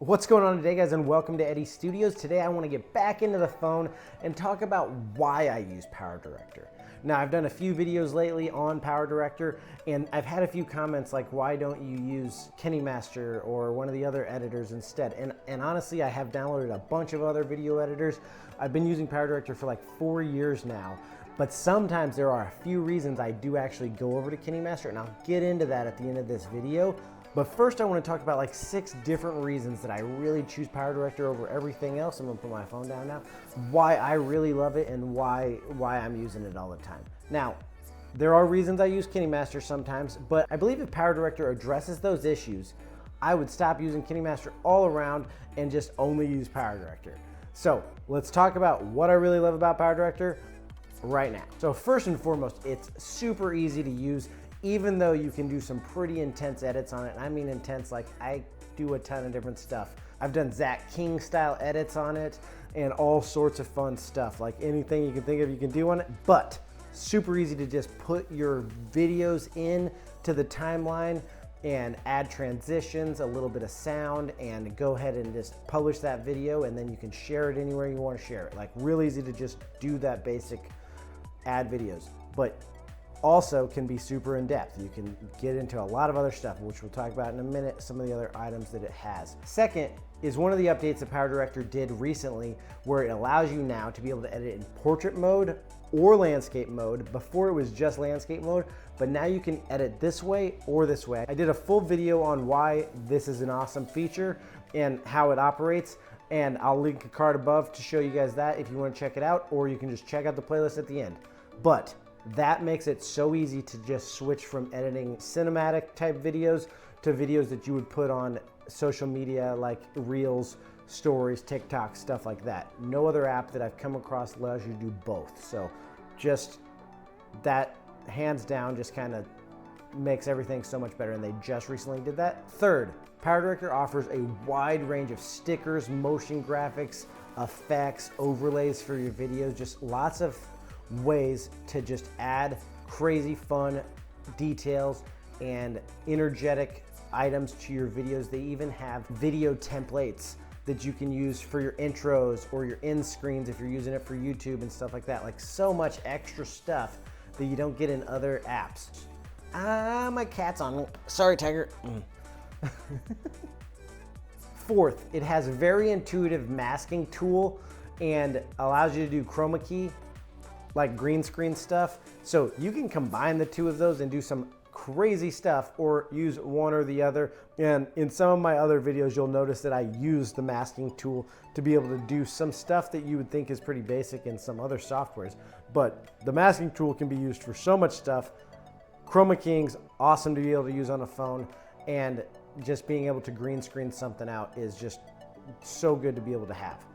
What's going on today, guys, and welcome to Eddie Studios. Today I want to get back into the phone and talk about why I use PowerDirector. Now, I've done a few videos lately on PowerDirector, and I've had a few comments like, why don't you use Kinemaster or one of the other editors instead? And honestly, I have downloaded a bunch of other video editors. I've been using PowerDirector for like 4 years now, but sometimes there are a few reasons I do actually go over to Kinemaster, and I'll get into that at the end of this video. But first I want to talk about like 6 different reasons that I really choose PowerDirector over everything else. I'm gonna put my phone down now. Why I really love it and why I'm using it all the time. Now, there are reasons I use Kinemaster sometimes, but I believe if PowerDirector addresses those issues, I would stop using Kinemaster all around and just only use PowerDirector. So let's talk about what I really love about PowerDirector right now. So first and foremost, it's super easy to use, even though you can do some pretty intense edits on it. And I mean intense, like I do a ton of different stuff. I've done Zach King style edits on it and all sorts of fun stuff, like anything you can think of you can do on it, but super easy to just put your videos in to the timeline and add transitions, a little bit of sound, and go ahead and just publish that video, and then you can share it anywhere you want to share it. Like real easy to just do that basic add videos, but also can be super in-depth. You can get into a lot of other stuff, which we'll talk about in a minute, some of the other items that it has. Second is one of the updates that PowerDirector did recently, where it allows you now to be able to edit in portrait mode or landscape mode. Before it was just landscape mode, but now you can edit this way or this way. I did a full video on why this is an awesome feature and how it operates, and I'll link a card above to show you guys that if you want to check it out, or you can just check out the playlist at the end. But that makes it so easy to just switch from editing cinematic type videos to videos that you would put on social media like Reels, Stories, TikTok, stuff like that. No other app that I've come across allows you to do both. So just that, hands down, just kind of makes everything so much better, and they just recently did that. Third, PowerDirector offers a wide range of stickers, motion graphics, effects, overlays for your videos, just lots of ways to just add crazy fun details and energetic items to your videos. They even have video templates that you can use for your intros or your end screens if you're using it for YouTube and stuff like that. Like so much extra stuff that you don't get in other apps. My cat's on me. Sorry, Tiger. Fourth, it has a very intuitive masking tool and allows you to do chroma key, like green screen stuff. So you can combine the two of those and do some crazy stuff, or use one or the other. And in some of my other videos, you'll notice that I use the masking tool to be able to do some stuff that you would think is pretty basic in some other softwares. But the masking tool can be used for so much stuff. Chroma keying's awesome to be able to use on a phone, and just being able to green screen something out is just so good to be able to have.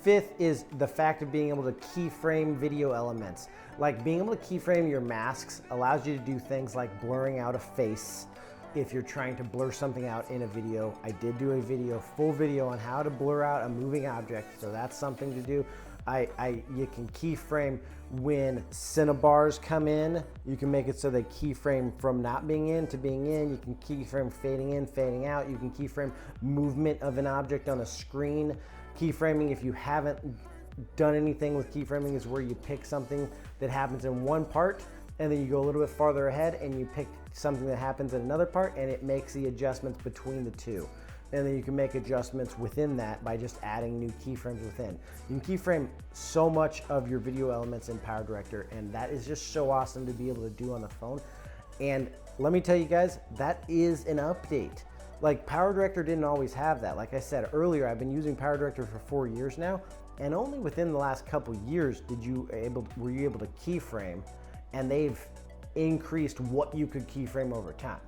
Fifth is the fact of being able to keyframe video elements. Like being able to keyframe your masks allows you to do things like blurring out a face if you're trying to blur something out in a video. I did do a full video on how to blur out a moving object, so that's something to do. You can keyframe when cinebars come in. You can make it so they keyframe from not being in to being in. You can keyframe fading in, fading out. You can keyframe movement of an object on a screen. Keyframing, if you haven't done anything with keyframing, is where you pick something that happens in one part and then you go a little bit farther ahead and you pick something that happens in another part, and it makes the adjustments between the two. And then you can make adjustments within that by just adding new keyframes within. You can keyframe so much of your video elements in PowerDirector, and that is just so awesome to be able to do on the phone. And let me tell you guys, that is an update. Like PowerDirector didn't always have that. Like I said earlier, I've been using PowerDirector for 4 years now, and only within the last couple years were you able to keyframe, and they've increased what you could keyframe over time.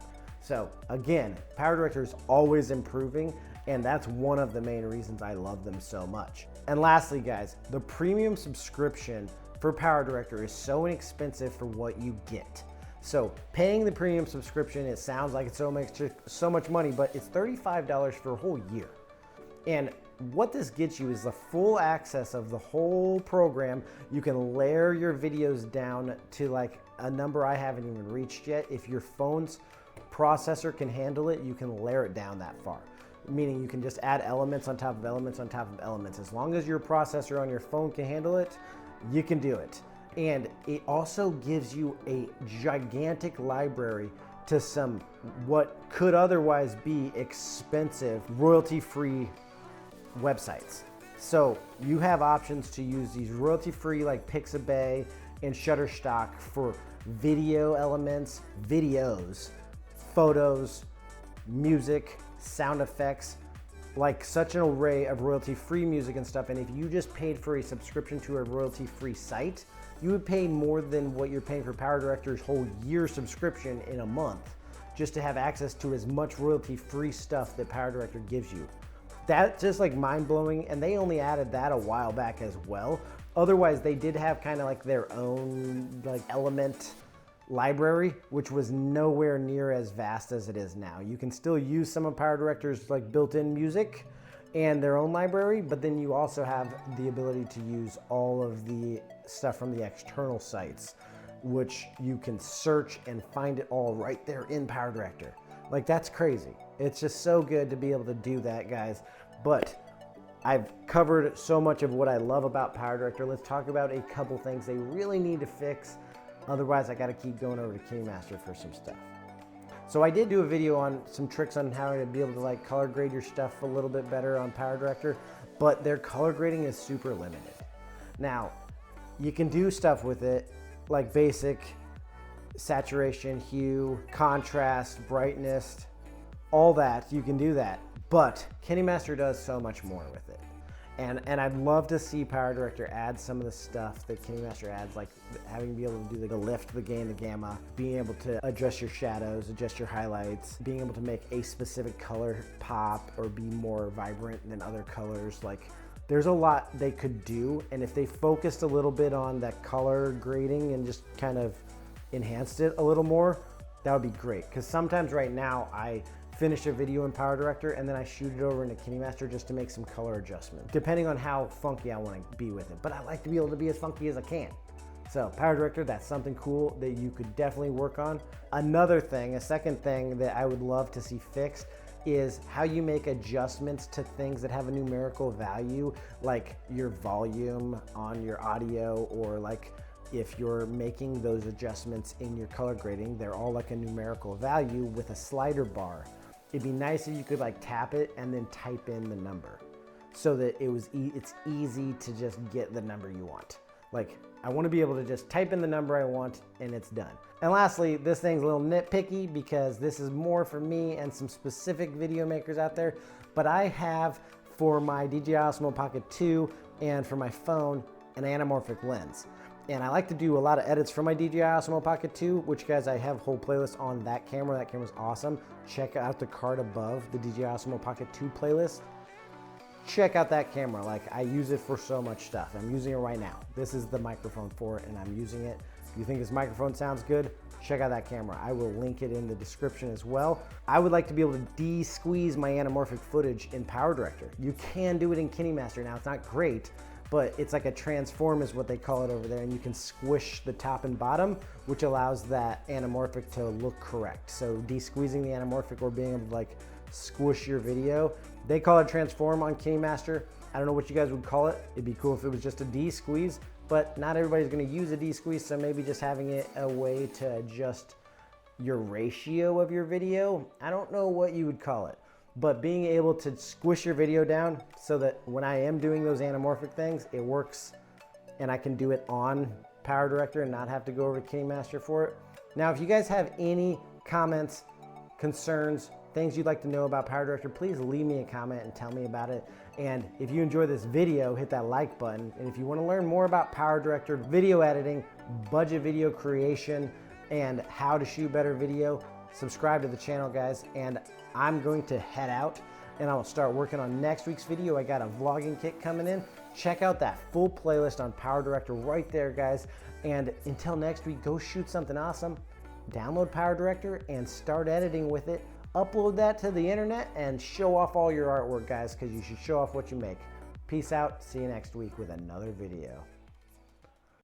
So again, PowerDirector is always improving, and that's one of the main reasons I love them so much. And lastly, guys, the premium subscription for PowerDirector is so inexpensive for what you get. So paying the premium subscription, it sounds like it's so much money, but it's $35 for a whole year. And what this gets you is the full access of the whole program. You can layer your videos down to like a number I haven't even reached yet. If your phone's processor can handle it, you can layer it down that far. meaning you can just add elements on top of elements on top of elements. As long as your processor on your phone can handle it, you can do it. And it also gives you a gigantic library to some what could otherwise be expensive royalty-free websites. So you have options to use these royalty-free like Pixabay and Shutterstock for video elements, videos, photos, music, sound effects, like such an array of royalty-free music and stuff. And if you just paid for a subscription to a royalty-free site, you would pay more than what you're paying for PowerDirector's whole year subscription in a month just to have access to as much royalty-free stuff that PowerDirector gives you. That's just like mind-blowing, and they only added that a while back as well. Otherwise, they did have kind of like their own like element library, which was nowhere near as vast as it is now. You can still use some of PowerDirector's like built-in music and their own library, but then you also have the ability to use all of the stuff from the external sites, which you can search and find it all right there in PowerDirector. Like, that's crazy. It's just so good to be able to do that, guys. But I've covered so much of what I love about PowerDirector. Let's talk about a couple things they really need to fix. Otherwise, I got to keep going over to Kinemaster for some stuff. So I did do a video on some tricks on how to be able to like color grade your stuff a little bit better on PowerDirector, but their color grading is super limited. Now, you can do stuff with it like basic saturation, hue, contrast, brightness, all that, you can do that. But Kinemaster does so much more with it. And I'd love to see PowerDirector add some of the stuff that Kinemaster adds, like having to be able to do the lift, the gain, the gamma, being able to adjust your shadows, adjust your highlights, being able to make a specific color pop or be more vibrant than other colors. Like, there's a lot they could do, and if they focused a little bit on that color grading and just kind of enhanced it a little more, that would be great. Because sometimes right now I finish a video in PowerDirector and then I shoot it over into Kinemaster just to make some color adjustments, depending on how funky I want to be with it. But I like to be able to be as funky as I can. So PowerDirector, that's something cool that you could definitely work on. Another thing, a second thing that I would love to see fixed is how you make adjustments to things that have a numerical value, like your volume on your audio, or like if you're making those adjustments in your color grading, they're all like a numerical value with a slider bar. It'd be nice if you could like tap it and then type in the number so that it's easy to just get the number you want. Like, I want to be able to just type in the number I want and it's done. And lastly, this thing's a little nitpicky because this is more for me and some specific video makers out there, but I have for my DJI Osmo Pocket 2 and for my phone an anamorphic lens. And I like to do a lot of edits for my DJI Osmo Pocket 2, which, guys, I have whole playlists on that camera. That camera's awesome. Check out the card above, the DJI Osmo Pocket 2 playlist. Check out that camera. Like, I use it for so much stuff. I'm using it right now. This is the microphone for it, and I'm using it. If you think this microphone sounds good, check out that camera. I will link it in the description as well. I would like to be able to de-squeeze my anamorphic footage in PowerDirector. You can do it in Kinemaster. Now, it's not great, but it's like a transform is what they call it over there, and you can squish the top and bottom, which allows that anamorphic to look correct. So de-squeezing the anamorphic or being able to like squish your video, they call it transform on Kinemaster. I don't know what you guys would call it. It'd be cool if it was just a de-squeeze, but not everybody's gonna use a de-squeeze, so maybe just having it a way to adjust your ratio of your video. I don't know what you would call it. But being able to squish your video down so that when I am doing those anamorphic things, it works and I can do it on PowerDirector and not have to go over to Kinemaster for it. Now, if you guys have any comments, concerns, things you'd like to know about PowerDirector, please leave me a comment and tell me about it. And if you enjoy this video, hit that like button. And if you want to learn more about PowerDirector, video editing, budget video creation, and how to shoot better video, subscribe to the channel, guys. And I'm going to head out and I'll start working on next week's video. I got a vlogging kit coming in. Check out that full playlist on PowerDirector right there, guys. And until next week, go shoot something awesome. Download PowerDirector and start editing with it. Upload that to the internet and show off all your artwork, guys, because you should show off what you make. Peace out. See you next week with another video.